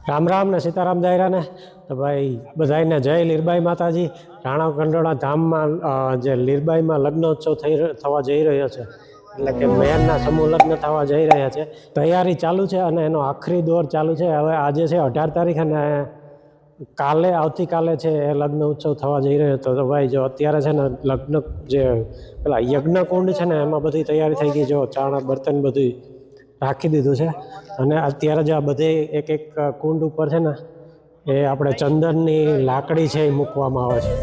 રામ રામ ને સીતારામ દાયરા ને તો ભાઈ બધાને જય લીરબાઈ માતાજી। રાણા કંડોળા ધામમાં જે લીરબાઈમાં લગ્નોત્સવ થવા જઈ રહ્યો છે, એટલે કે મેયરના સમૂહ લગ્ન થવા જઈ રહ્યા છે। તૈયારી ચાલુ છે અને એનો આખરી દોર ચાલુ છે। હવે આજે છે 18 તારીખ અને આવતીકાલે છે એ લગ્ન ઉત્સવ થવા જઈ રહ્યો હતો। તો ભાઈ જો અત્યારે છે ને લગ્ન જે પેલા યજ્ઞ કુંડ છે ને એમાં બધી તૈયારી થઈ ગઈ। જો ચાણા બર્તન બધું રાખી દીધું છે અને અત્યારે જે આ બધે એક એક કુંડ ઉપર છે ને એ આપણે ચંદનની લાકડી છે એ મૂકવામાં આવે છે।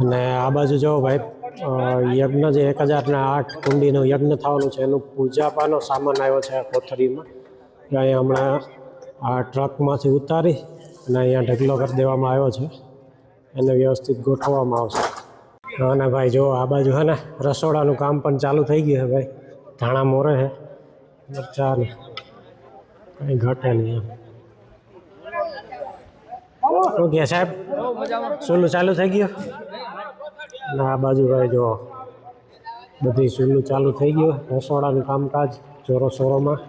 અને આ બાજુ જો ભાઈ યજ્ઞ જે 1008 કુંડીનું યજ્ઞ થવાનું છે એનું પૂજાપાનો સામાન આવ્યો છે આ કોથળીમાં। અહીંયા હમણાં આ ટ્રકમાંથી ઉતારી અને અહીંયા ઢગલો કરી દેવામાં આવ્યો છે, એને વ્યવસ્થિત ગોઠવવામાં આવશે। અને ભાઈ જો આ બાજુ છે ને રસોડાનું કામ પણ ચાલુ થઈ ગયું છે ભાઈ। ધાણા મોરે છે, મરચા ને કંઈ ઘટે નહીં એમ। શું કહે સાહેબ, સુલું ચાલુ થઈ ગયું? અને આ બાજુ ભાઈ જો બધી સુલું ચાલુ થઈ ગયું, રસોડાનું કામકાજ જોરો શોરોમાં।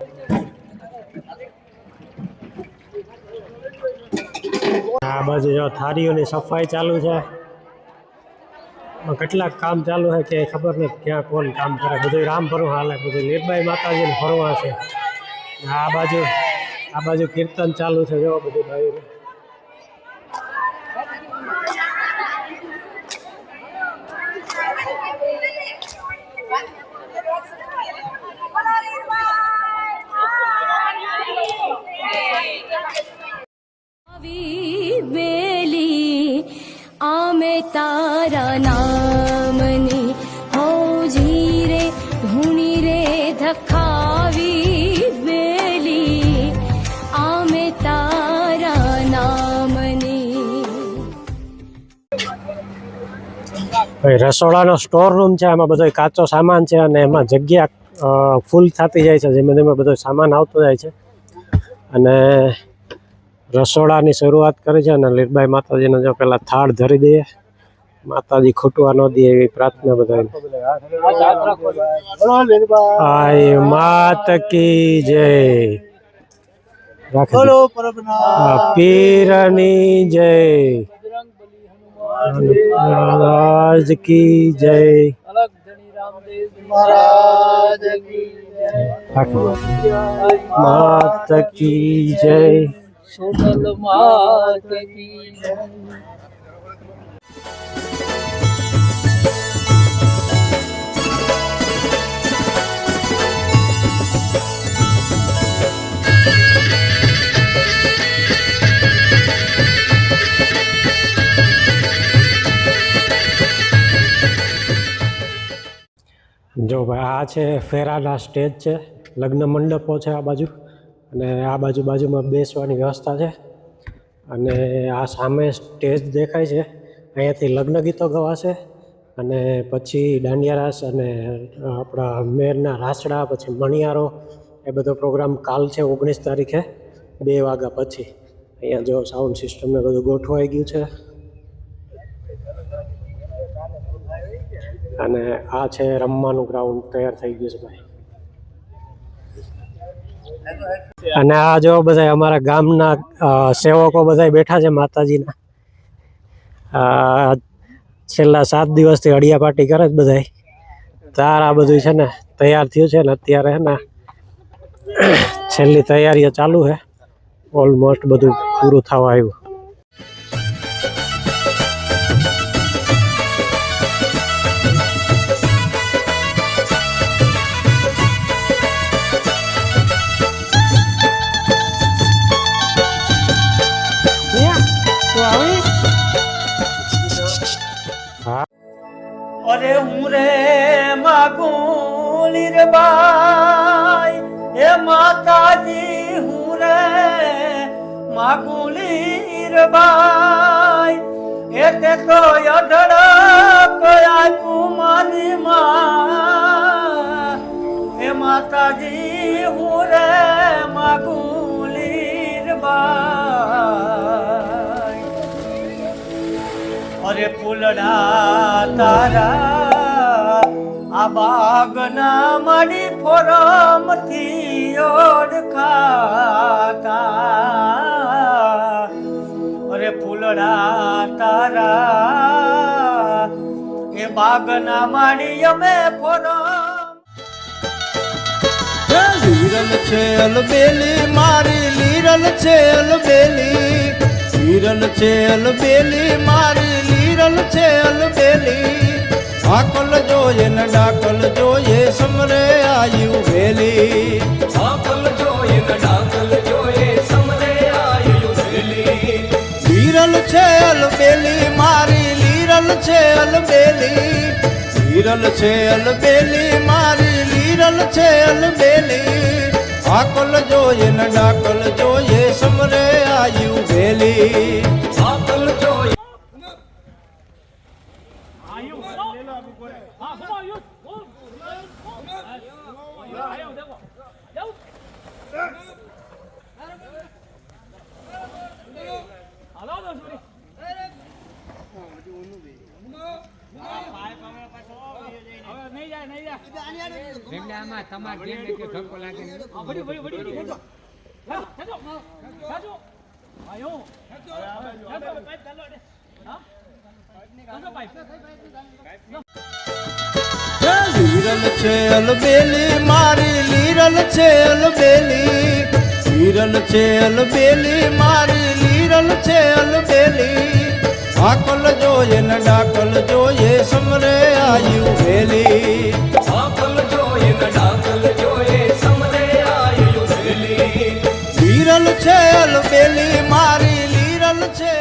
આ બાજુ જો થાળીઓની સફાઈ ચાલુ છે। કેટલાક કામ ચાલુ છે કે ખબર નથી ક્યાં કોણ કામ કરે, બધું રામભરું હાલે, બધું લીરબાઈ માતાજીને ફરવા છે। આ બાજુ કીર્તન ચાલુ છે જો બધું ભાઈ। તારા નામની હૌજી રે ધૂણી રે ધખાવી બેલી આમે તારા નામની। રસોડાનો સ્ટોર રૂમ છે, આમાં બધો કાચો સામાન છે અને એમાં જગ્યા ફૂલ થતી જાય છે, જેમાં તેમાં બધો સામાન આવતો જાય છે। અને રસોડાની શરૂઆત કરી છે અને લીરબાઈ માતાજીને જો પેલા થાળ ધરી દઈએ, માતાજી ખૂટવા ન દે એવી પ્રાર્થના બધાને। આય માત કી જય, પીરની જય, મહારાજ કી જય, માત કી જય, સોનલ માત કી જય। જો ભાઈ આ છે ફેરાના સ્ટેજ છે, લગ્ન મંડપો છે આ બાજુ, અને આ બાજુમાં બેસવાની વ્યવસ્થા છે। અને આ સામે સ્ટેજ દેખાય છે, અહીંયાથી લગ્ન ગીતો ગવાશે અને પછી દાંડિયા રાસ અને આપણા મેરના રાસડા, પછી મણિયારો, એ બધો પ્રોગ્રામ કાલ છે 19 તારીખે 2 વાગ્યા પછી। અહીંયા જો સાઉન્ડ સિસ્ટમને બધું ગોઠવાઈ ગયું છે। અને આ છે રમવાનું ગ્રાઉન્ડ તૈયાર થઈ ગયું છે ભાઈ। અને આ જો બધા અમારા ગામના સેવકો બધા બેઠા છે માતાજીના। છેલ્લા 7 દિવસથી અડિયા પાર્ટી કરે જ બધા, તાર આ બધું છે ને તૈયાર થયું છે ને અત્યારે છે ને છેલ્લી તૈયારીઓ ચાલુ છે, ઓલમોસ્ટ બધું પૂરું થવા આવ્યું। અરે હું રે માગું લીરબાઈ એ માત માગું લીરબાઈ એ તે તો અઢળક આપ્યું મારી માં એ માતાજી હું રે માગું લીરબાઈ અરે ફૂલડા તારા આ બાગના મારી ફોરમથી ઓળખાતા અરે ફૂલડા તારા એ બાગના મારી અમે ફોરમ લીરલ છે અલબેલી મારી લીરલ છે અલબેલી લીરલ છે અલબેલી મારી લીરલ છે અલબેલી આકલ જોઈએ ને ડાકલ જોઈએ સમરે આયુ વેલી આકલ જોઈએ ને ડાકલ જોઈએ સમરે આયુ વેલી લીરલ છે અલબેલી મારી લીરલ છે અલબેલી લીરલ છે અલબેલી મારી લીરલ છે અલબેલી આકલ જોઈએ ને ડાકલ જોઈએ સમરે આયુ વેલી આકલ જોઈએ લીરલ છે અલબેલી મારી લીરલ છે અલબેલી લીરલ છે અલબેલી મારી લીરલ છે અલબેલી આકલ જોઈએ ને ડાકલ જોઈએ સમરે આયુ વેલી આકલ જોઈએ ને ડાકલ જોઈએ સમરે આયુ વેલી લીરલ છે અલબેલી મારી લીરલ છે